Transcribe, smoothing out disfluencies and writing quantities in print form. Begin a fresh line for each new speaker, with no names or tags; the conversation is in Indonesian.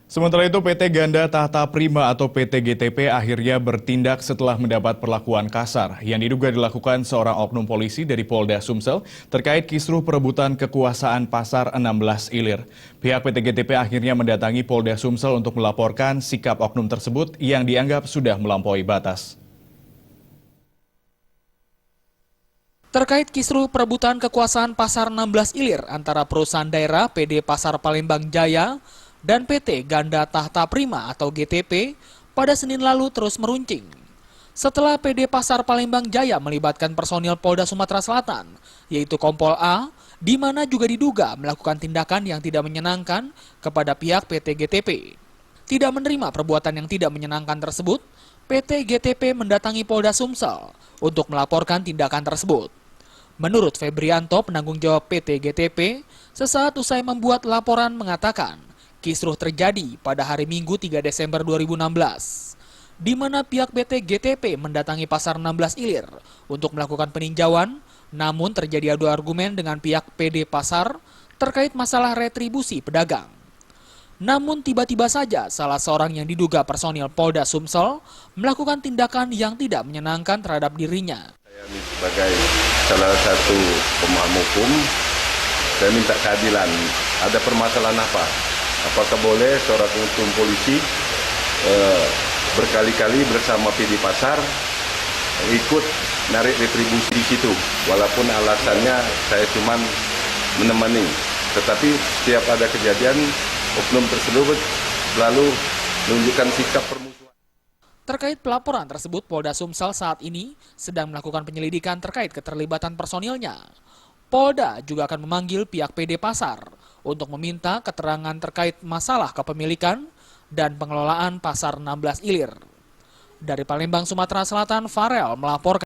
Sementara itu PT Ganda Tahta Prima atau PT GTP akhirnya bertindak setelah mendapat perlakuan kasar yang diduga dilakukan seorang oknum polisi dari Polda Sumsel terkait kisruh perebutan kekuasaan Pasar 16 Ilir. Pihak PT GTP akhirnya mendatangi Polda Sumsel untuk melaporkan sikap oknum tersebut yang dianggap sudah melampaui batas.
Terkait kisruh perebutan kekuasaan Pasar 16 Ilir antara perusahaan daerah PD Pasar Palembang Jaya dan PT Ganda Tahta Prima atau GTP pada Senin lalu terus meruncing. Setelah PD Pasar Palembang Jaya melibatkan personil Polda Sumatera Selatan, yaitu Kompol A, di mana juga diduga melakukan tindakan yang tidak menyenangkan kepada pihak PT GTP. Tidak menerima perbuatan yang tidak menyenangkan tersebut, PT GTP mendatangi Polda Sumsel untuk melaporkan tindakan tersebut. Menurut Febrianto, penanggung jawab PT GTP, sesaat usai membuat laporan mengatakan, kisruh terjadi pada hari Minggu 3 Desember 2016, di mana pihak PT GTP mendatangi Pasar 16 Ilir untuk melakukan peninjauan, namun terjadi adu argumen dengan pihak PD Pasar terkait masalah retribusi pedagang. Namun tiba-tiba saja salah seorang yang diduga personil Polda Sumsel melakukan tindakan yang tidak menyenangkan terhadap dirinya.
Saya sebagai salah satu pemaham hukum, saya minta keadilan. Ada permasalahan apa? Apakah boleh seorang oknum polisi berkali-kali bersama PD Pasar ikut narik retribusi di situ, walaupun alasannya saya cuma menemani. Tetapi setiap ada kejadian, oknum tersebut selalu menunjukkan sikap permusuhan.
Terkait pelaporan tersebut, Polda Sumsel saat ini sedang melakukan penyelidikan terkait keterlibatan personilnya. Polda juga akan memanggil pihak PD Pasar untuk meminta keterangan terkait masalah kepemilikan dan pengelolaan Pasar 16 Ilir. Dari Palembang, Sumatera Selatan, Farel melaporkan.